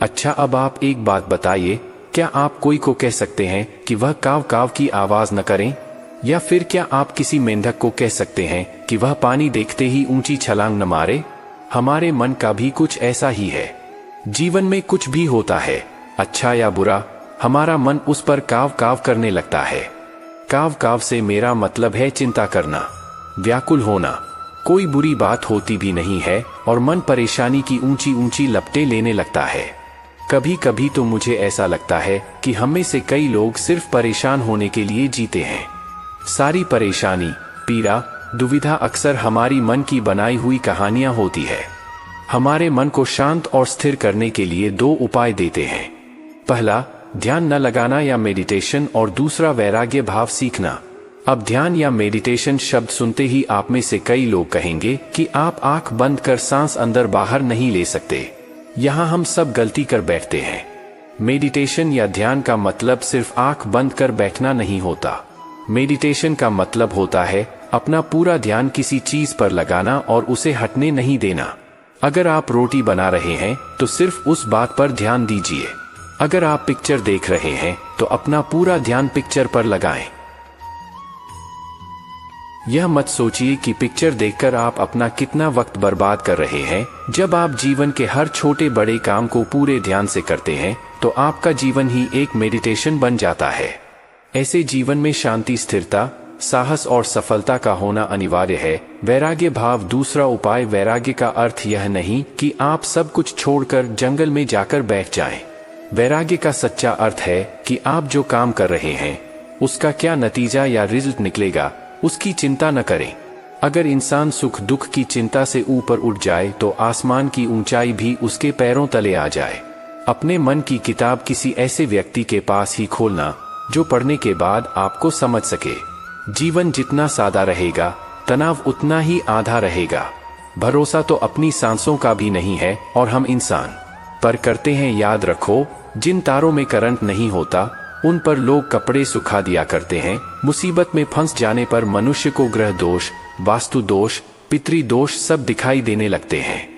अच्छा, अब आप एक बात बताइए, क्या आप कोई को कह सकते हैं कि वह काव काव की आवाज न करें? या फिर क्या आप किसी मेंढक को कह सकते हैं कि वह पानी देखते ही ऊंची छलांग न मारे? हमारे मन का भी कुछ ऐसा ही है। जीवन में कुछ भी होता है, अच्छा या बुरा, हमारा मन उस पर काव काव करने लगता है। काव काव से मेरा मतलब है चिंता करना, व्याकुल होना। कोई बुरी बात होती भी नहीं है और मन परेशानी की ऊंची ऊंची लपटें लेने लगता है। कभी कभी तो मुझे ऐसा लगता है कि हम में से कई लोग सिर्फ परेशान होने के लिए जीते हैं। सारी परेशानी, पीड़ा, दुविधा अक्सर हमारी मन की बनाई हुई कहानियां होती है। हमारे मन को शांत और स्थिर करने के लिए दो उपाय देते हैं। पहला, ध्यान न लगाना या मेडिटेशन, और दूसरा वैराग्य भाव सीखना। अब ध्यान या मेडिटेशन शब्द सुनते ही आप में से कई लोग कहेंगे कि आप आंख बंद कर सांस अंदर बाहर नहीं ले सकते। यहाँ हम सब गलती कर बैठते हैं। मेडिटेशन या ध्यान का मतलब सिर्फ आंख बंद कर बैठना नहीं होता। मेडिटेशन का मतलब होता है अपना पूरा ध्यान किसी चीज पर लगाना और उसे हटने नहीं देना। अगर आप रोटी बना रहे हैं तो सिर्फ उस बात पर ध्यान दीजिए। अगर आप पिक्चर देख रहे हैं तो अपना पूरा ध्यान पिक्चर पर लगाएं। यह मत सोचिए कि पिक्चर देखकर आप अपना कितना वक्त बर्बाद कर रहे हैं। जब आप जीवन के हर छोटे बड़े काम को पूरे ध्यान से करते हैं तो आपका जीवन ही एक मेडिटेशन बन जाता है। ऐसे जीवन में शांति, स्थिरता, साहस और सफलता का होना अनिवार्य है। वैराग्य भाव दूसरा उपाय। वैराग्य का अर्थ यह नहीं कि आप सब कुछ छोड़कर जंगल में जाकर बैठ जाएं। वैराग्य का सच्चा अर्थ है कि आप जो काम कर रहे हैं उसका क्या नतीजा या रिजल्ट निकलेगा उसकी चिंता न करें। अगर इंसान सुख दुख की चिंता से ऊपर उठ जाए तो आसमान की ऊंचाई भी उसके पैरों तले आ जाए। अपने मन की किताब किसी ऐसे व्यक्ति के पास ही खोलना जो पढ़ने के बाद आपको समझ सके। जीवन जितना सादा रहेगा तनाव उतना ही आधा रहेगा। भरोसा तो अपनी सांसों का भी नहीं है और हम इंसान पर करते हैं। याद रखो, जिन तारों में करंट नहीं होता उन पर लोग कपड़े सुखा दिया करते हैं। मुसीबत में फंस जाने पर मनुष्य को ग्रह दोष, वास्तु दोष, पितृदोष सब दिखाई देने लगते हैं।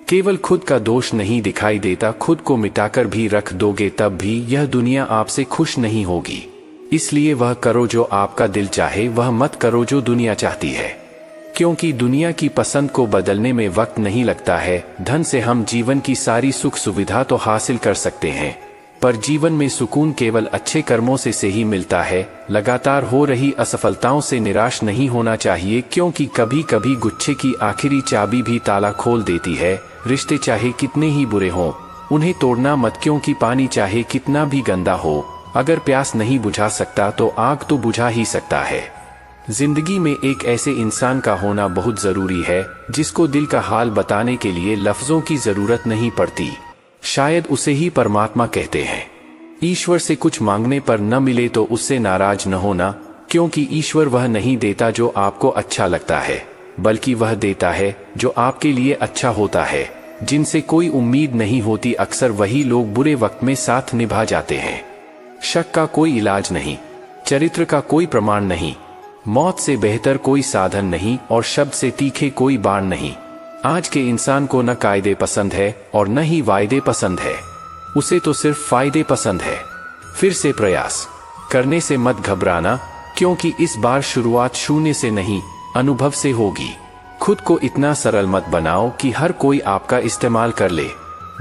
केवल खुद का दोष नहीं दिखाई देता। खुद को मिटाकर भी रख दोगे तब भी यह दुनिया आपसे खुश नहीं होगी। इसलिए वह करो जो आपका दिल चाहे, वह मत करो जो दुनिया चाहती है, क्योंकि दुनिया की पसंद को बदलने में वक्त नहीं लगता है। धन से हम जीवन की सारी सुख सुविधा तो हासिल कर सकते हैं, पर जीवन में सुकून केवल अच्छे कर्मों से ही मिलता है। लगातार हो रही असफलताओं से निराश नहीं होना चाहिए, क्योंकि कभी कभी गुच्छे की आखिरी चाबी भी ताला खोल देती है। रिश्ते चाहे कितने ही बुरे हों उन्हें तोड़ना मत, क्योंकि पानी चाहे कितना भी गंदा हो अगर प्यास नहीं बुझा सकता तो आग तो बुझा ही सकता है। जिंदगी में एक ऐसे इंसान का होना बहुत जरूरी है जिसको दिल का हाल बताने के लिए लफ्जों की जरूरत नहीं पड़ती। शायद उसे ही परमात्मा कहते हैं। ईश्वर से कुछ मांगने पर न मिले तो उससे नाराज न होना, क्योंकि ईश्वर वह नहीं देता जो आपको अच्छा लगता है, बल्कि वह देता है जो आपके लिए अच्छा होता है। जिनसे कोई उम्मीद नहीं होती अक्सर वही लोग बुरे वक्त में साथ निभा जाते हैं। शक का कोई इलाज नहीं, चरित्र का कोई प्रमाण नहीं, मौत से बेहतर कोई साधन नहीं और शब्द से तीखे कोई बाण नहीं। आज के इंसान को न कायदे पसंद है और न ही वायदे पसंद है, उसे तो सिर्फ फायदे पसंद है। फिर से प्रयास करने से मत घबराना, क्योंकि इस बार शुरुआत शून्य से नहीं, अनुभव से होगी। खुद को इतना सरल मत बनाओ कि हर कोई आपका इस्तेमाल कर ले।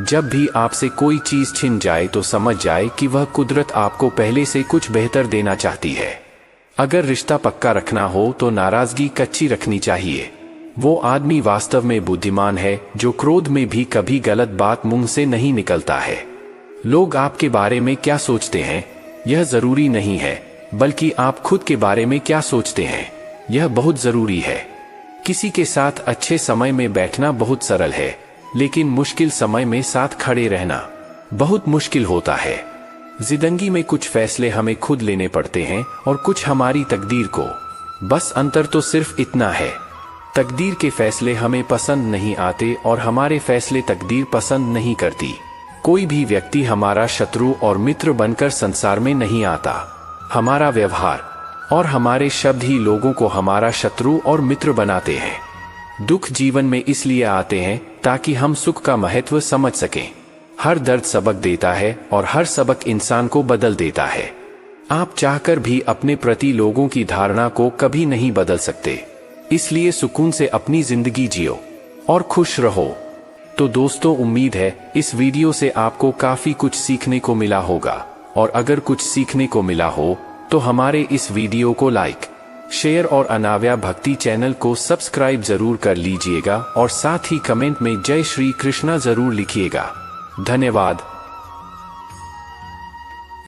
जब भी आपसे कोई चीज छिन जाए तो समझ जाए कि वह कुदरत आपको पहले से कुछ बेहतर देना चाहती है। अगर रिश्ता पक्का रखना हो तो नाराजगी कच्ची रखनी चाहिए। वो आदमी वास्तव में बुद्धिमान है जो क्रोध में भी कभी गलत बात मुंह से नहीं निकलता है। लोग आपके बारे में क्या सोचते हैं यह जरूरी नहीं है, बल्कि आप खुद के बारे में क्या सोचते हैं यह बहुत जरूरी है। किसी के साथ अच्छे समय में बैठना बहुत सरल है, लेकिन मुश्किल समय में साथ खड़े रहना बहुत मुश्किल होता है। जिंदगी में कुछ फैसले हमें खुद लेने पड़ते हैं और कुछ हमारी तकदीर को। बस अंतर तो सिर्फ इतना है, तकदीर के फैसले हमें पसंद नहीं आते और हमारे फैसले तकदीर पसंद नहीं करती। कोई भी व्यक्ति हमारा शत्रु और मित्र बनकर संसार में नहीं आता। हमारा व्यवहार और हमारे शब्द ही लोगों को हमारा शत्रु और मित्र बनाते हैं। दुख जीवन में इसलिए आते हैं ताकि हम सुख का महत्व समझ सकें। हर दर्द सबक देता है और हर सबक इंसान को बदल देता है। आप चाहकर भी अपने प्रति लोगों की धारणा को कभी नहीं बदल सकते, इसलिए सुकून से अपनी जिंदगी जियो और खुश रहो। तो दोस्तों, उम्मीद है इस वीडियो से आपको काफी कुछ सीखने को मिला होगा, और अगर कुछ सीखने को मिला हो तो हमारे इस वीडियो को लाइक, शेयर और अनाव्या भक्ति चैनल को सब्सक्राइब जरूर कर लीजिएगा और साथ ही कमेंट में जय श्री कृष्णा जरूर लिखिएगा। धन्यवाद।